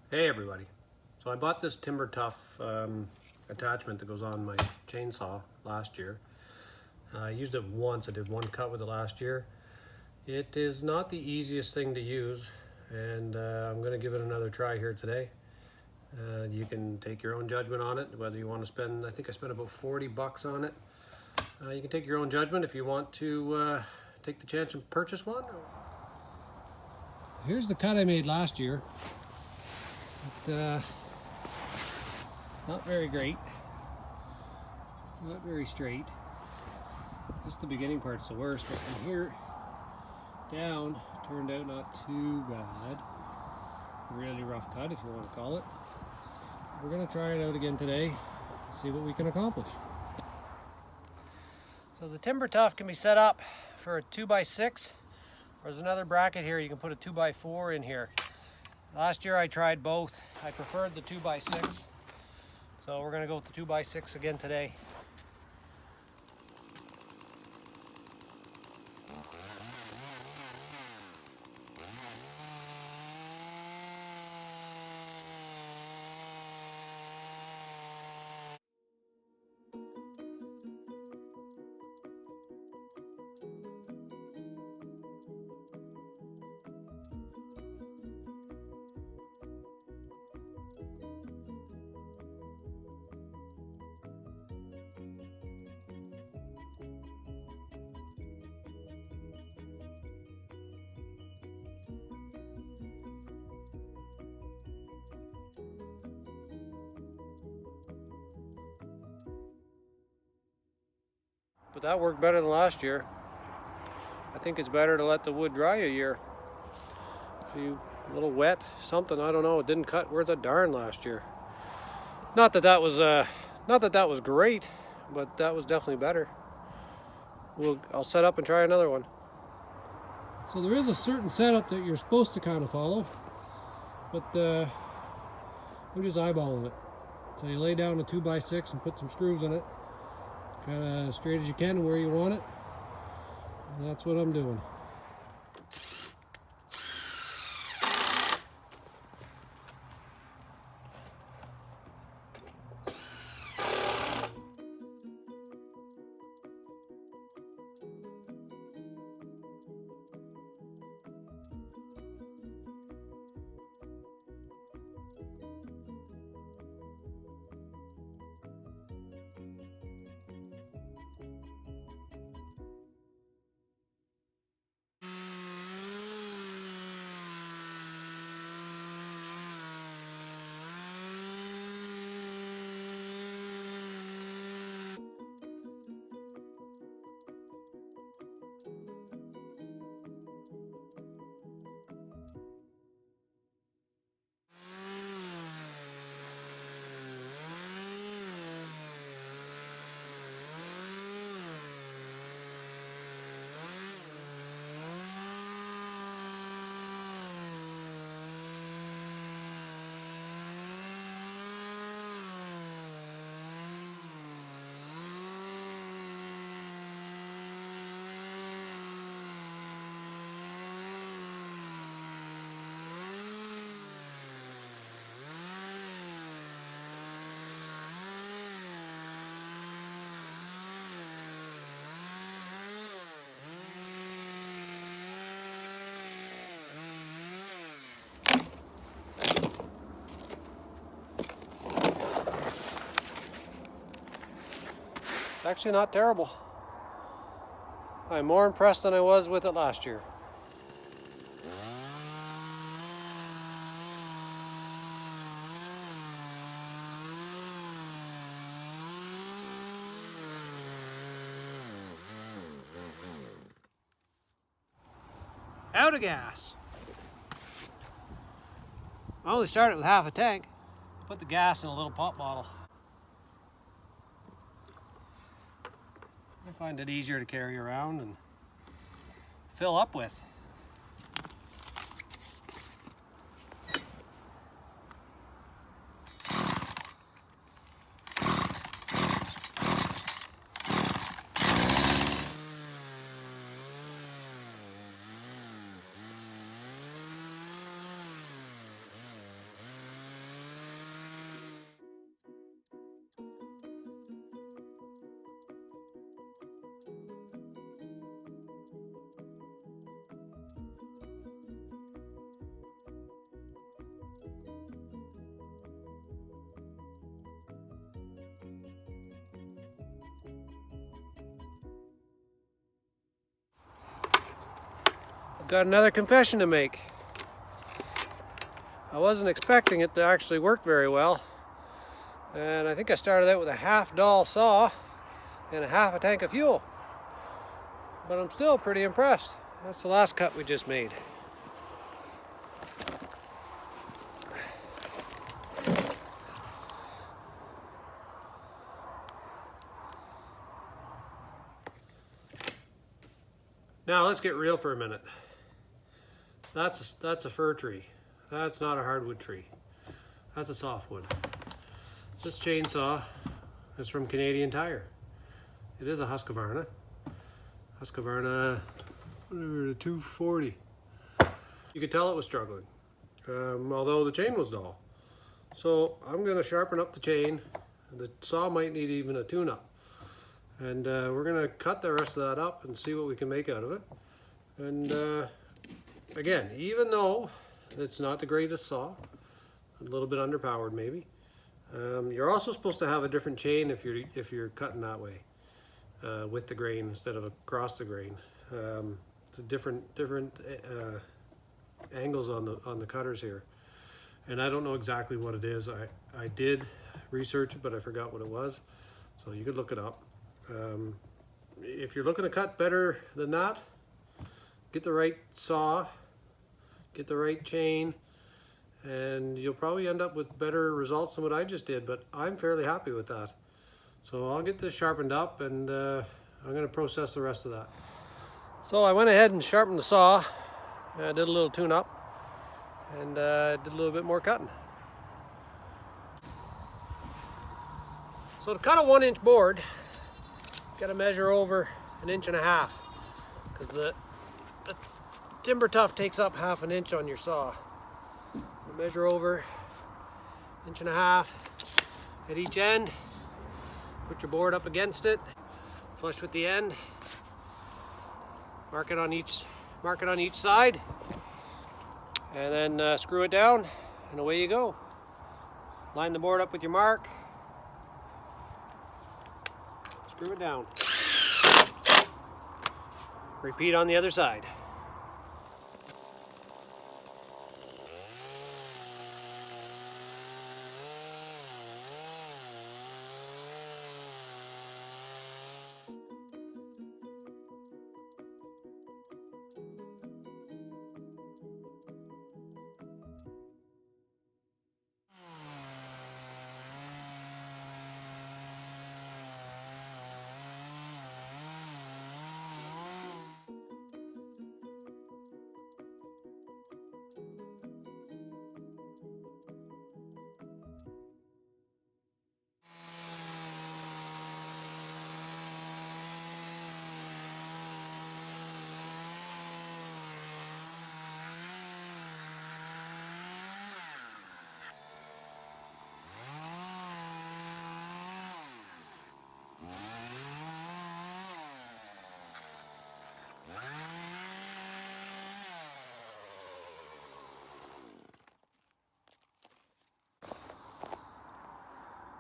Hey everybody. So I bought this timber Tuff attachment that goes on my chainsaw last year. I used it once. I did one cut with it last year. It is not the easiest thing to use, and I'm going to give it another try here today. You can take your own judgment on it, whether you want to spend, I think I spent about 40 bucks on it. You can take your own judgment if you want to take the chance and purchase one. Here's the cut I made last year. Not very great, not very straight. Just the beginning part's the worst, but from here down turned out not too bad. Really rough cut, if you want to call it. We're going to try it out again today, see what we can accomplish. So the timber Tuff can be set up for a 2x6. There's another bracket here, you can put a 2x4 in here. Last year I tried both. I preferred the 2x6. So we're going to go with the 2x6 again today. But that worked better than last year. I think it's better to let the wood dry a year. A little wet, something, I don't know. It didn't cut worth a darn last year. Not that that was great, but that was definitely better. I'll set up and try another one. So there is a certain setup that you're supposed to kind of follow, but I'm just eyeballing it. So you lay down a 2x6 and put some screws in it, kind of straight as you can where you want it. And that's what I'm doing. Actually not terrible. I'm more impressed than I was with it last year. Out of gas. I only started with half a tank. Put the gas in a little pop bottle. I find it easier to carry around and fill up with. got another confession to make. I wasn't expecting it to actually work very well. And I think I started out with a half doll saw and a half a tank of fuel. But I'm still pretty impressed. That's the last cut we just made. Now let's get real for a minute. That's a fir tree. That's not a hardwood tree. That's a softwood. This chainsaw is from Canadian Tire. It is a Husqvarna. Husqvarna 240. You could tell it was struggling, although the chain was dull. So I'm going to sharpen up the chain. The saw might need even a tune-up. And we're going to cut the rest of that up and see what we can make out of it. And again, even though it's not the greatest saw, a little bit underpowered maybe, you're also supposed to have a different chain if you're cutting that way, with the grain instead of across the grain. It's a different angles on the cutters here, and I don't know exactly what it is. I did research it, but I forgot what it was, so you could look it up. If you're looking to cut better than that, get the right saw, get the right chain, and you'll probably end up with better results than what I just did, but I'm fairly happy with that. So I'll get this sharpened up, and I'm going to process the rest of that. So I went ahead and sharpened the saw. I did a little tune-up, and did a little bit more cutting. So to cut a 1-inch board, you got to measure over 1.5 inches, because the timber tuff takes up 1/2 inch on your saw. So measure over 1.5 inches at each end. Put your board up against it, flush with the end. Mark it on each side, and then screw it down, and away you go. Line the board up with your mark. Screw it down. Repeat on the other side.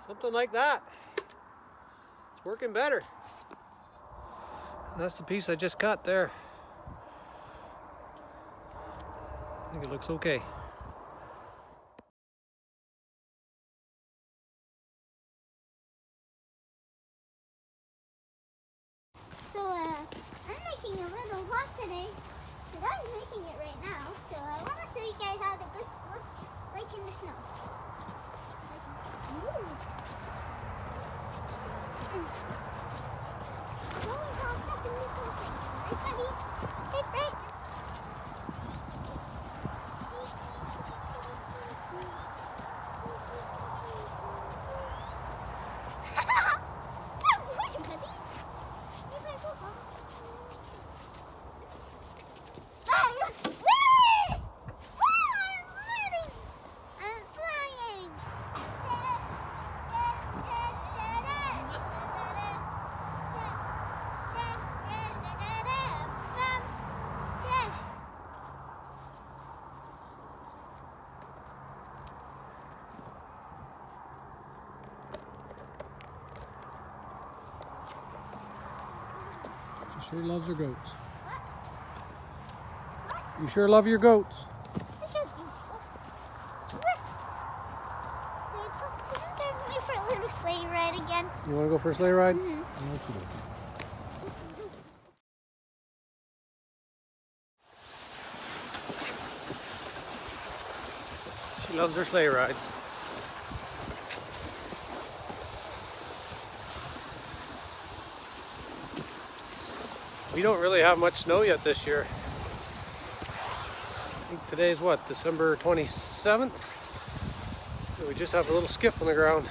Something like that. It's working better. That's the piece I just cut there. I think it looks okay. So I'm making a little vlog today, but I'm making it right now. So I want to show you guys how this looks like in the snow. She sure loves her goats. What? You sure love your goats. Look at these. Can you take me for a little sleigh ride again? You want to go for a sleigh ride? She loves her sleigh rides. We don't really have much snow yet this year. I think today's what, December 27th? So we just have a little skiff on the ground.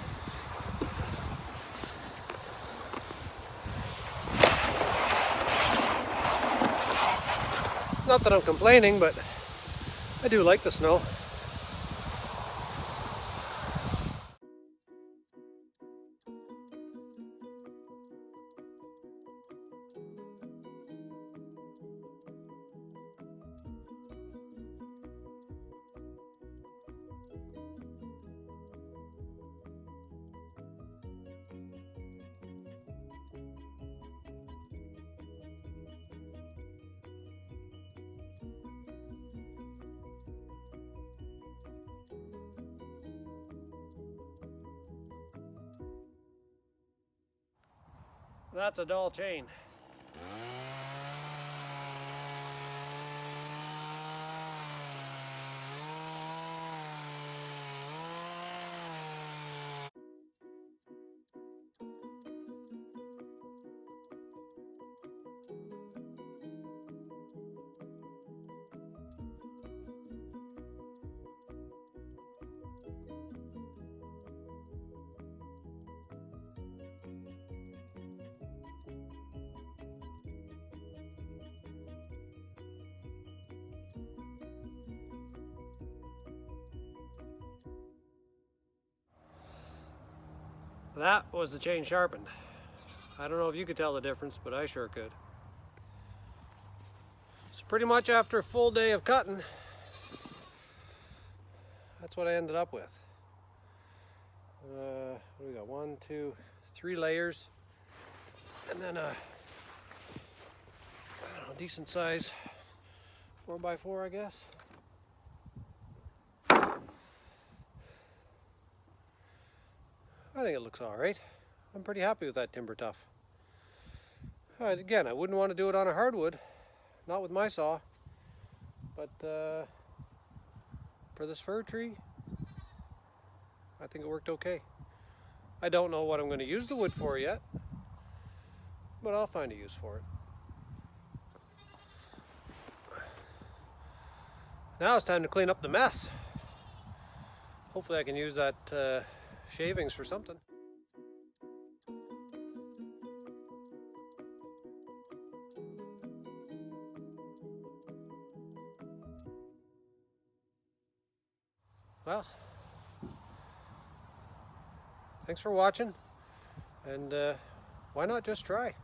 Not that I'm complaining, but I do like the snow. That's a dull chain. That was the chain sharpened. I don't know if you could tell the difference, but I sure could. So pretty much after a full day of cutting, that's what I ended up with. What do we got? 1, 2, 3 layers, and then a I don't know, decent size 4x4, I guess. I think it looks all right. I'm pretty happy with that timber tuff. Again, I wouldn't want to do it on a hardwood, not with my saw, but for this fir tree, I think it worked okay. I don't know what I'm going to use the wood for yet, but I'll find a use for it. Now it's time to clean up the mess. Hopefully I can use that shavings for something. Well, thanks for watching, and why not just try?